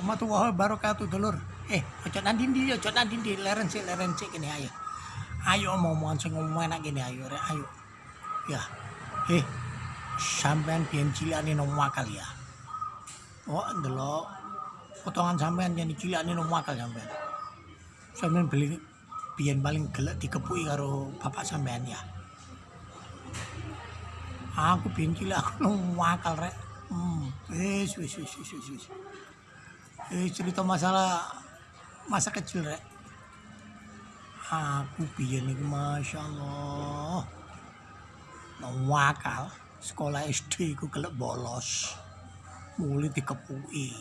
warahmatullahi wabarakatuh dulur. Ojo nang ndi, leren sik kene ayo. Ayo omongan sing enak kene ayo rek ayo. Ya. Sampean biyen cilikane nang wakal ya. Oh, ndelok potongan sampean yen cilikane nang wakal sampean. Sampean beli biyen paling gelek dikepuki karo bapak sampean ya. Aku biyen cilik aku nang wakal rek. Wis. Cerita masa kecil rek. Aku biyen iku masyaallah. Nang wakal sekolah SD iku gelek bolos. Muli dikepuki.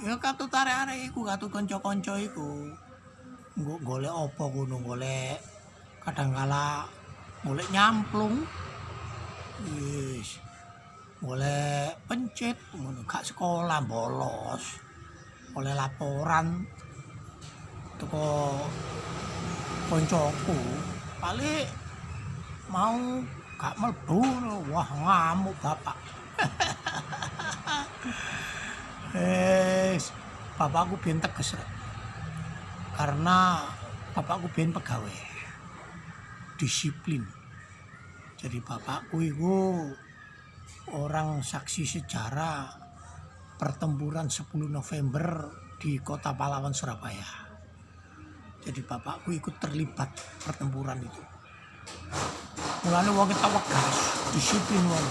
Ya katut arek-arek iku, katut kanca-kanca iku. Nggo golek apa ngono, golek kadangkala golek nyamplung. Wis. Golek pencit ngono, gak sekolah bolos. Oleh laporan teko koncoku, paling mau gak mlebu, wah ngamuk bapak. Bapakku biyen teges rek. Karena bapakku biyen pegawai. Disiplin. Jadi bapakku itu orang saksi sejarah pertempuran 10 November di Kota Pahlawan Surabaya. Jadi bapakku ikut terlibat pertempuran itu. Mulane wong kita wegas, disiplin wong.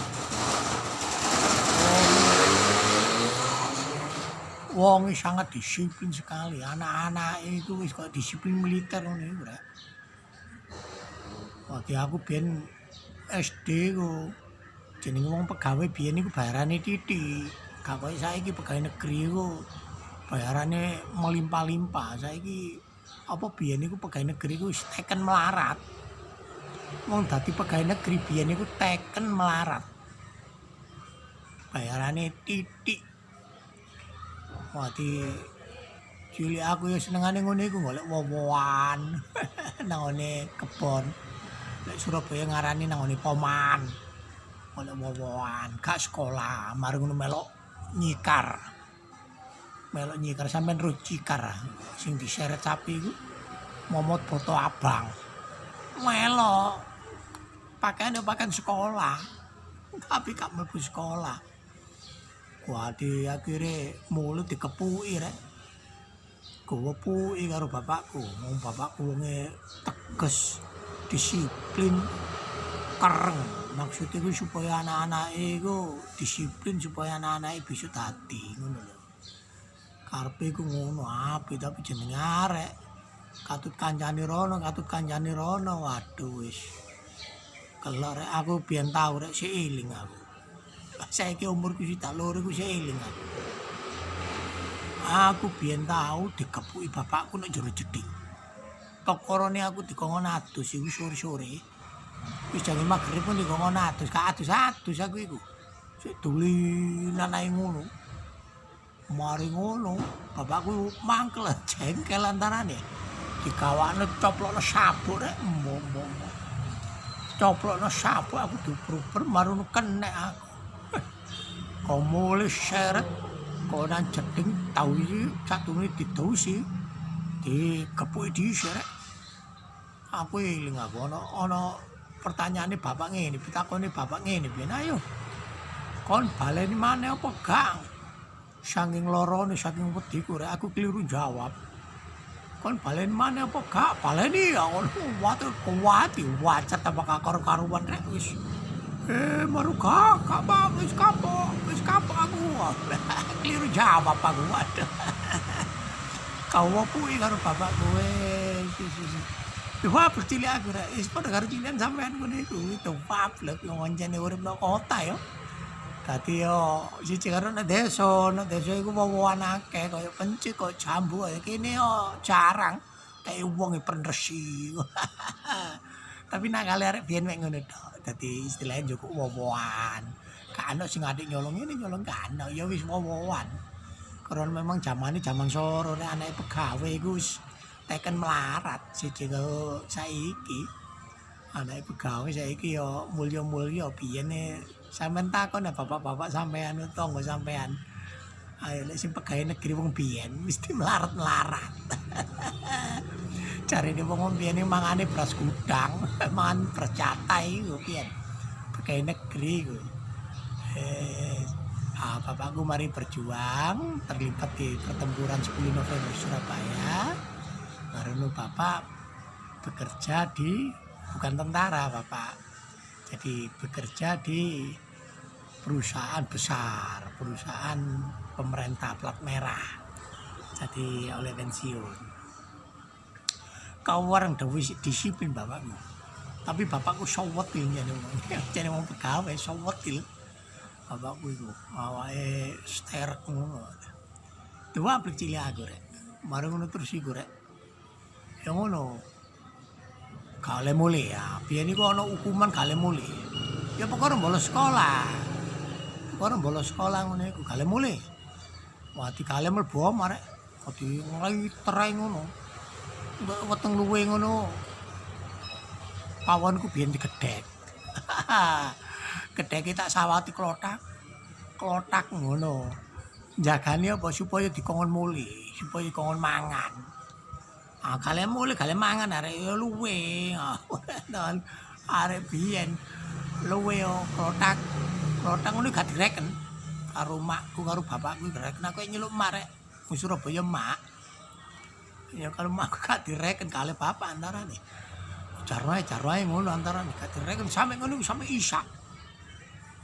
Wong sangat disiplin sekali. Anak-anak itu wis kok disiplin militer ngono iku rek. Waktu aku biyen SD ku jenenge wong pegawai biyen iku bayarane titik. Gak koyo saiki pegawai negeri iku bayarane melimpah-limpah. Saiki apa biyen iku pegawai negeri iku teken melarat. Wong dadi pegawai negeri biyen iku teken melarat. Bayarane titik. Wati cilik aku ya senengane ngono iku golek wowoan nang ngene kebon. Nek Surabaya ngarani nang ngene poman. Golek wowoan, gak sekolah, mari ngono melok nyikar. Melok nyikar sampean ro cikar sing diseret sapi iku momot boto abang. Melok pakaian sekolah. Tapi gak mlebu sekolah. Wadi akhirnya mulut dikepuki rek. Kepuki karo bapakku. Wong bapakku wonge tegas, disiplin, kereng. Maksudnya ku supaya anak-anak iku disiplin supaya anak-anak bisa dadi ngono lho. Karepe ku ngono apik tapi jenenge arek. Katut kancane rono. Waduh wis. Kelor rek aku biyen tau rek sik eling aku. Saiki umurku sik tak loro iku sik eling aku. Aku biyen tau dikepuki bapakku nek jero jeding. Pokorone aku dikongkon adus iku sore-sore. Wis jane magrib pun dikongkon adus, gak adus aku iku. Sik dulinan ae ngono. Mari ngono, bapakku mangkel jengkel antarane. Digawakne coplokno sabuk rek, coplokno sabuk aku diuber-uber marono kenek aku. Kau mulai seret, kau dan jeding tahu ini satu menit ditusi, dikepuki diseret. Aku eling aku ono pertanyaane bapak ngene, pitakone bapak ngene piye ayo. Kon baleni maneh apa gang? Saking lorone saking wediku rek aku keliru jawab. Kon baleni maneh apa gak? Baleni ya ngono kuwati wacat apa karo-karuan rek wis. Maru gak bang, wis kapok aku. Keliru jawab aku, waduh. Kau wapui karo bapak gue. Wah, cilik aku rek. Wis padha karo cilikan sampean ngono iku. Itu pablek ngoncene urip nang kota ya. Dadi yo siji karo nek desa iku wowoan akeh kaya pencik kaya jambu kaya kene yo jarang. Kayak wong pendresi. Tapi nakal arek biyen mek ngono tok. Dadi istilahnya njukuk wowoan. Gak ana sing adik nyolong ngene nyolong gak ana. Ya wis wowoan. Karena memang zamane zaman soro nek anake pegawai iku wis teken melarat siji karo saiki. Anake pegawai saiki ya mulya-mulya biyene sampean takon bapak-bapak sampean tangga sampean. Ayo lek sing pegawai negeri wong biyen mesti melarat-melarat. Jarine wong biyen mangane beras gudang, mangan beras catai iku biyen. Pegawai negeri iku. Bapakku mari berjuang terlibat di pertempuran 10 November Surabaya. Baru bapak bekerja di bukan tentara bapak, jadi bekerja di perusahaan besar, perusahaan pemerintah plat merah. Jadi oleh pensiun. Kau orang dewi disiplin bapakku, tapi bapakku sowetil jadi wong pegawai sowetil. Bapakku itu awake sterek ngono. Dua aplik cilik aku rek. Mari ngono terus iku rek. Ya ngono. Gale mulai ya. Biyen iku ana hukuman gale mulai. Ya perkara bolos sekolah. Perkara bolos sekolah ngono iku gale mulai. Wah digale mlebu arek. Di ngliter ngono. Weteng luwe ngono. Pawonku biyen digedhek. Gedheke tak sawati klothak ngono. Jagane apa supaya dikongkon muli, supaya dikongkon mangan. Gale muli gale mangan arek ya luwe. Arek biyen luwe klothak ngono gak direken. Karo makku karo bapakku direken aku nyeluk mak rek. Wong Surabaya mak. Ya kalau makku gak direken kale bapak antarane. Jarwae ngono antarane gak direken sampe ngono sampe isak.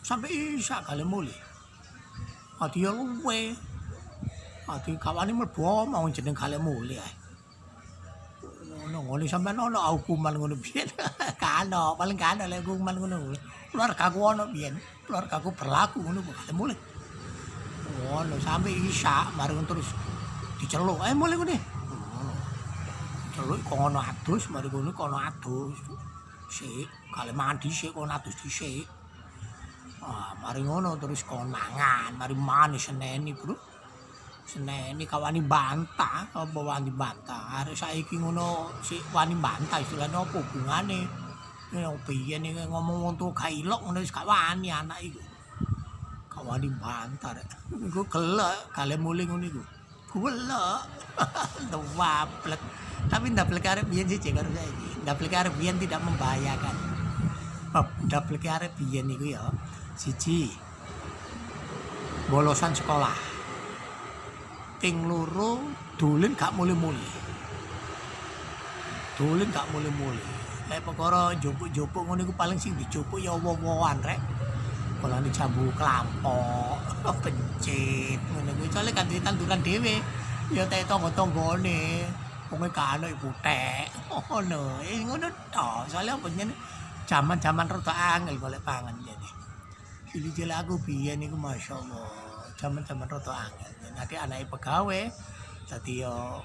Sampai isak kali mulai. Adi ya luwe. Adi kawane mlebu mau jeneng kali mulai ae. Ngono sampean ono hukuman ngono biyen. Kano, paling kano lek hukuman ngono. Keluargaku ono biyen. Keluargaku berlaku ngono kali mulai. Ngono sampai isak bareng terus diceluk. Mulai ngene. Ngono. Celuk kok ono adus, mari ngono kok ono adus. Sik, kali mangan dhisik kok ono adus dhisik. Mari ngono terus kon mangan, mari mangan seneni, Bro. Seneni kawani bantah, apa wani bantah. Arek saiki ngono sik wani bantah istilahne apa hubungane. Ya piye nek ngomong wong tuwa gak ilok ngono wis gak wani anak iku. Gak wani bantah rek. Iku gelek gale mulih ngono iku. Gelek. Ndaplek. Tapi ndaplek arek biyen sih karo saiki. Ndaplek arek biyen tidak membahayakan. Ndaplek arek biyen iku ya. Siji bolosan sekolah ping loro dolen gak muli-muli lek perkara njupuk-njupuk ngono iku paling sing dijupuk ya wowoan rek kolane jambu klampok pencit ngono kuwi soalé kan ditanduran dhewe ya tek tangga-tanggane wong gak ana putek ngono tok soalé penyen jaman-jaman rada angel golek pangan jane. Cilik-cilik aku biyen niku masyaallah, jaman-jaman rada angel. Nek anake pegawai dadi yo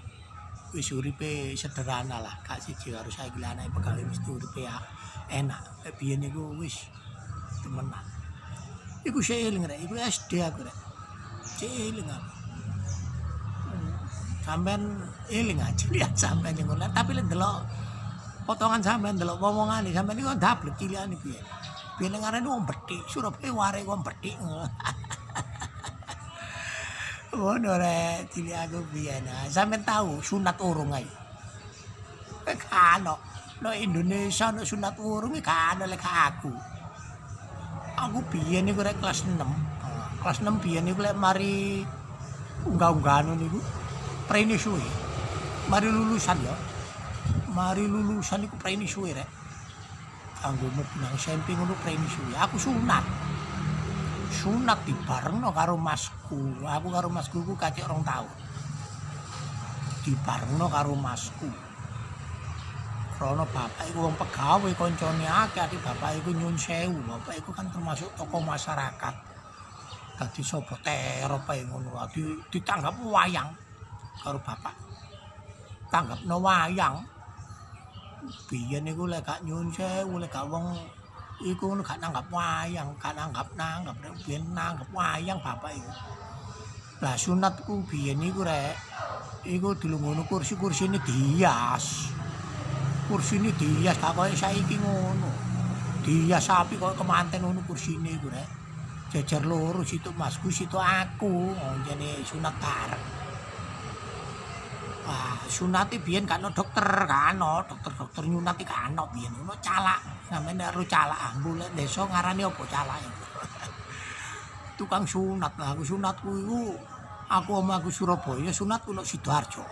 wis uripe sederhana lah, gak siji karo saiki anake pegawai mesti uripe enak. Biyen niku wis temenan. Iku sik eling rek, iku SD aku rek. Sik eling aku. Sampeyan eling aja lihat sampeyan ngono, tapi lek delok potongan sampeyan delok wong-wongane sampeyan niku ndablek cilikane biyen. Biyen ngarane wong Bethik, Surabaya ware wong Bethik. Ngono rek, cilik aku biyen. Sampeyan tahu sunat urung ae. Kano, no Indonesia no sunat urung kano lek aku. Aku biyen niku rek kelas 6. Kelas 6 biyen niku lek mari unggah-unggahan niku prene suwe. Mari lulusan ya. Mari lulusan niku prene suwe rek. Kanggo mlebu nang SMP ngono prene suwe. Aku sunat. Sunat dibarengno karo masku. Aku karo masku ku kacek 2 tahun. Dibarengno karo masku. Krana bapak iku wong pegawai koncone akeh, adik bapak iku nyun sewu. Bapak iku kan termasuk tokoh masyarakat. Dadi sapa terop ae ngono. Ditanggap wayang karo bapak. Tanggapno wayang. Biyen niku lek gak nyun sewu, lek gak wong iku ngono gak nanggap wayang, gak nanggap biyen nanggap wayang bapak iku. Lah sunatku biyen niku rek, iku dilungguhno kursi-kursine dihias. Kursine dihias gak koyo saiki ngono. Dihias sapi koyo kemanten ngono kursine iku rek. Jejer loro situ masku situ aku jane sunat bareng. Wah, sunate biyen kan dokter kan dokter nyunat iki kan biyen ono calak. Sampeyan karo calak ambul desa ngarani apa calak iku. Tukang sunat lah aku sunatku iku aku omahku Surabaya sunatku nang Sidoarjo.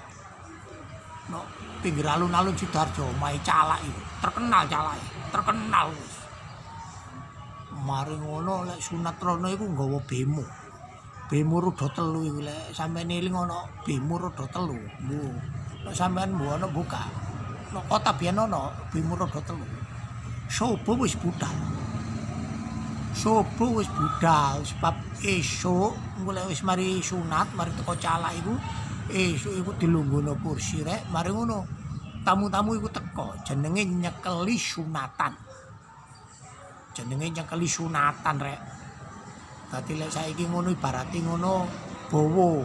No pinggir alun-alun Sidoarjo omahe calak iku. Terkenal calake, terkenal wis. Mari ngono lek sunat rono iku nggawa bemo. Bemo roda telu iku lek sampeyan eling ana bemo roda telu. Mbuh. Nek sampeyan mbuh ana buka. Nek kota biyen ana bemo roda telu. Sobo wis budal. Sobo wis budal sebab esuk mulai wis mari sunat, mari teko calak iku esuk iku dilungguhno kursi rek. Mari ngono tamu-tamu iku teko jenenge nyekeli sunatan. Jenenge nyekeli sunatan rek. Dadi lek saiki ngono ibarate ngono bowo.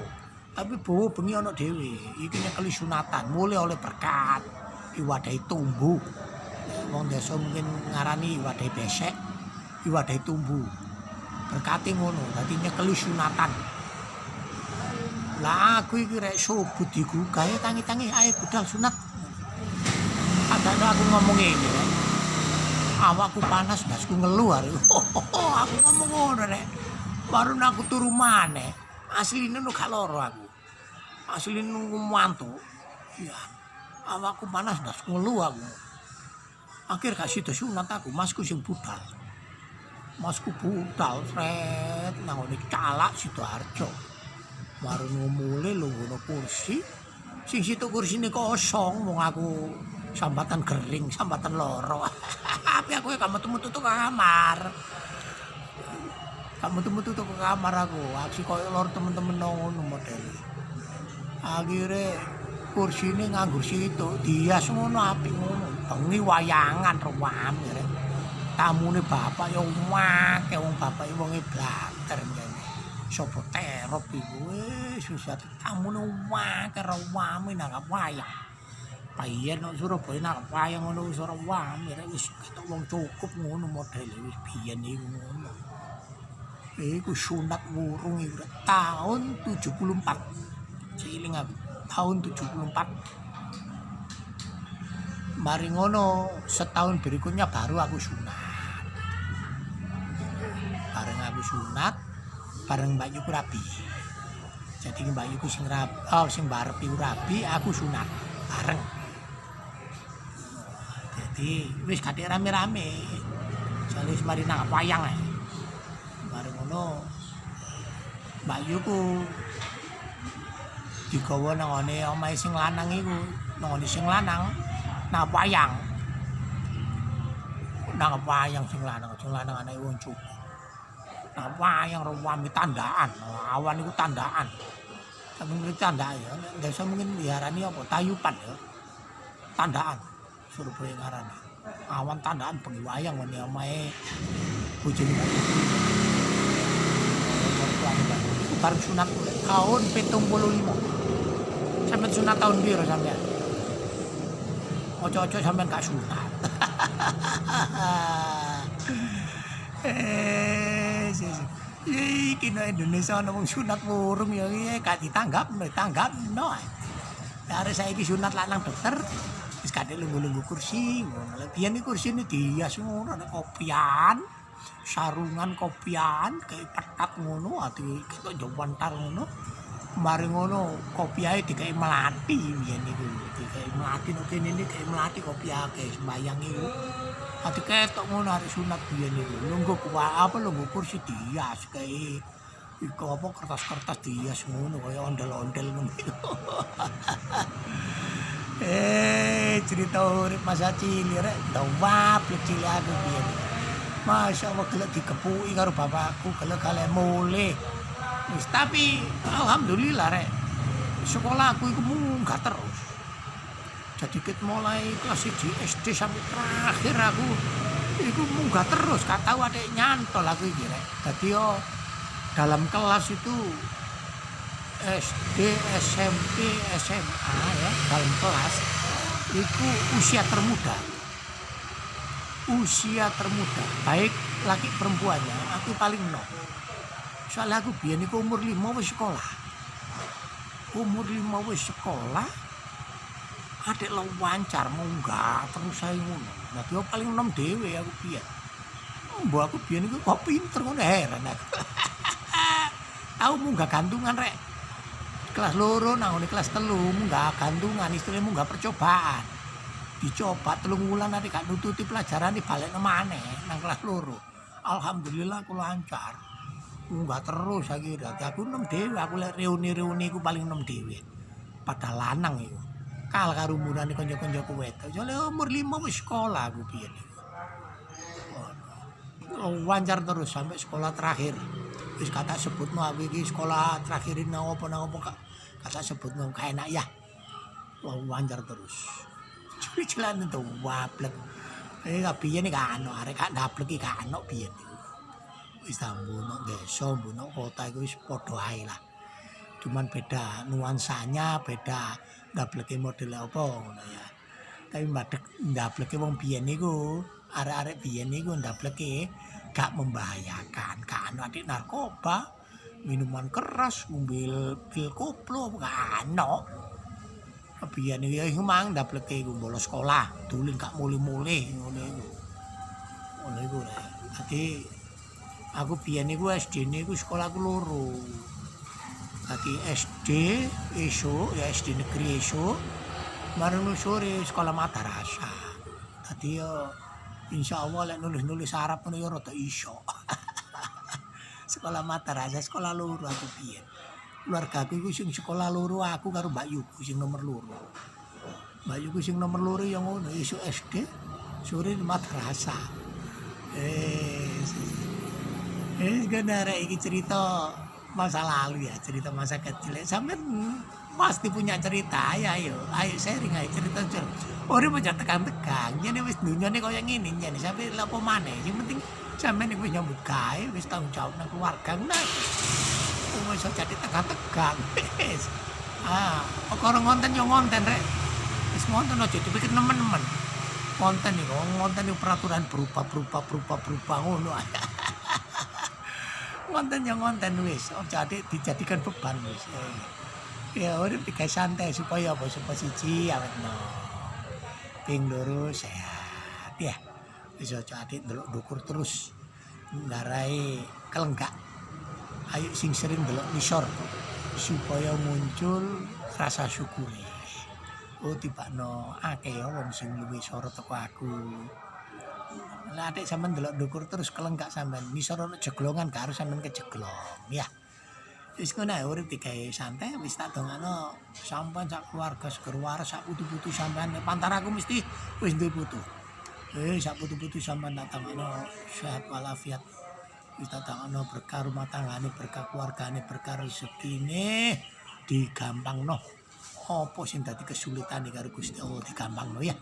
Tapi bowo bengi ana dhewe. Iki nyekeli sunatan, mulai oleh berkat. Iwadahi tumbuh. Wong desa mungkin ngarani iwadahi besek, iwadahi tumbuh. Berkate ngono, dadi nyekeli sunatan. Lah aku iki rek subuh digugahe tangi-tangi ae budal sunat. Adane aku ngomong ngene rek. Awakku panas dasku ngeluh arek. Aku ngomong ngono rek. Baru aku turu maneh. Asline nu gak loro aku. Asline nunggu mantu. Iya. Awakku panas dasku ngeluh aku. Akhir gak sida sunat aku, masku sing budal. Masku budal sret nang ngene calak Sidoarjo. Baru ngomule lungguhno kursi. Sing situ kursine kosong wong aku sambatan gering, sambatan loro. Tapi aku gak metu-metu ke kamar. Gak metu-metu ke kamar aku. Aksi koyo loro temen-temen ngono model. Akhire kursine nganggur situ, dias ngono apik ngono. Bengi wayangan rewame rek. Tamune bapak ya akeh wong bapake wonge blater ngene. Sopo terop iku wis susah tamune akeh rewame nang wayang. Payen nang Surabaya nang wayang ngono wis ora wame rek wis ketok wong cukup ngono modele wis biyen iku ngono. Iku sunat wurung iku tahun 74. Ciling aku tahun 74. Mari ngono setahun berikutnya baru aku sunat. Bareng aku sunat, bareng Mbak Yuku rabi. Jadi Mbak Yuku sing rabi, sing barep iku rabi, aku sunat bareng. Jadi wis kadek rame-rame. Soale wis mari nang wayang ae. Bareng ngono Mbak Yuku digawa nang ngene omahe sing lanang iku, nang ngene sing lanang. Nah wayang sing lanang anake wong cukup. Nah wayang rewami tandaan, awan iku tandaan. Sampeyan ngerti tandaan ya, desa mungkin diarani apa? Tayupan ya. Tandaan Surabaya ngarani. Awan tandaan bengi wayang ngene omahe bojone Mbak. Iku bareng sunat tahun 75. Sampeyan sunat tahun piro sampeyan? Ojo-ojo sampean gak sunat. Iki no Indonesia ana wong sunat wurung ya gak ditanggapno. Are saiki sunat lanang dokter wis kadek lungguh-lungguh kursi ngono. Biyen iki kursine dihias ngono nek kopian, sarungan kopian kayak petat ngono ati ketok jowantar ngono. Mari ngono kopiahe dikei melati biyen iku. Dikei melati nek kene iki dikei melati kopiake sembayang iku. Ati ketok ngono arek sunat biyen iku. Lungguh lungguh kursi dihias kae iku apa kertas-kertas dihias ngono kaya ondel-ondel ngono. Cerita urip masa cilik rek dawap cilik aku biyen. Masya Allah gelek dikepuki karo bapakku gelek kale mulih. Wis tapi alhamdulillah rek. Sekolahku iku munggah terus. Jadi ket mulai kelas 1 SD sampai terakhir aku iku munggah terus, gak tau adek nyantol aku iki rek. Dadi yo dalam kelas itu SD, SMP, SMA ya, dalam kelas itu usia termuda. Usia termuda, baik laki perempuannya, aku paling no. Soalnya aku biyen iku umur 5 wis sekolah. Umur 5 wis sekolah. Adik lo wancar munggah terus saya ngono. Dadi paling enom dhewe aku biyen. Mbok aku biyen iku kok pinter ngono heran aku. Aku munggah gantungan rek. Kelas loro nang kelas 3 munggah gantungan istilahnya munggah percobaan. Dicoba 3 wulan nanti gak nututi pelajaran dibalekno maneh nang kelas loro. Alhamdulillah aku lancar. Munggah terus akhirnya. Dadi aku enom dhewe, aku lek reuni-reuni iku paling enom dhewe. Padahal lanang iku. Kal karo umurane kanca-kancaku wedok. Soale umur 5 wis sekolah aku biyen. Wancar terus sampai sekolah terakhir. Wis kata sebutno aku iki sekolah terakhir nang apa kata sebutno gak enak ya. Wancar terus. Cilik-cilik itu wablek. Biyen gak ono arek gak ndablek iki gak ono biyen. Wis tambono desa, mbono kota iku wis padha ae lah. Cuman beda nuansanya, beda ndableke model apa ngono ya. Tapi ndableke wong biyen niku, arek-arek biyen niku ndableke gak membahayakan, gak ono adik narkoba, minuman keras, ngombe pil koplo gak ono. Biyen iki mang ndableke iku bolos sekolah, dolen gak mulih-mulih ngono iku. Ngono iku rek. Dadi aku biyen niku SD niku sekolahku loro. Dadi SD esuk ya SD negeri esuk marang sore sekolah madrasah. Dadi yo insyaallah lek nulis-nulis Arab ngono yo rada iso. Sekolah madrasah sekolah loro aku biyen. Keluargaku iku sing sekolah loro aku karo Mbak Yuku sing nomor loro. Mbak Yuku sing nomor loro yo ngono esuk SD sore madrasah. Sebenarnya ini cerita masa lalu ya, cerita masa kecil. Sampai pasti punya cerita, ayo sharing, ayo cerita. Orang mau tekan-tekan, jadi wis dunia ini kayak gini, jadi sampai lapo mana. Yang penting sampai nih wis nyambut gawe, wis tanggung jawab nang keluarga, nah. Wis jadi tekan-tekan. Orang ngonten yo ngonten rek. Wis ngonten aja dipikir nemen-nemen. Ngonten nih peraturan berubah ngono. Ngonten wis, jadi dijadikan beban wis. Ya urip digawe santai supaya apa? Supaya siji awetno. Ping loro sehat ya. Wis aja adik ndelok ndukur terus. Ngarai kelenggak. Ayo sing sering ndelok nisor supaya muncul rasa syukur. Oh tibakno akeh ya wong sing luwih sorot teko aku. Lah adik sampean delok ndukur terus kelenggak sampean nisor ono jeglongan gak harus sampean kejeglong ya. Wis ngono ae urip digawe santai wis tak dongakno sampean sak keluarga seger waras sak putu-putu sampean pantar aku mesti wis duwe putu. Sak putu-putu sampean tak dongakno sehat walafiat. Wis tak dongakno berkah rumah tanggane, berkah keluargane, berkah rezekine digampangno. Apa sing dadi kesulitan karo Gusti Allah digampangno ya.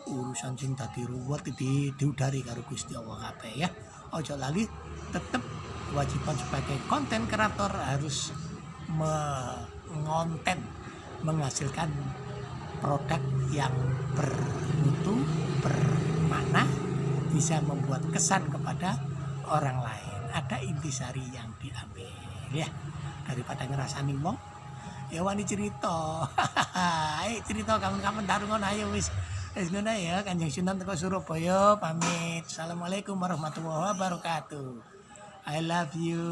Urusan sing dadi ruwet diudari karo Gusti Allah kabeh ya. Aja lali tetep kewajiban sebagai konten kreator harus mengonten menghasilkan produk yang bermutu, bermakna, bisa membuat kesan kepada orang lain. Ada intisari yang diambil ya. Daripada ngerasani wong ya wani cerita. Ayo cerita kawan-kawan darungan ayo wis ngono ya Kanjeng Sunan teko Surabaya pamit. Assalamualaikum warahmatullahi wabarakatuh. I love you.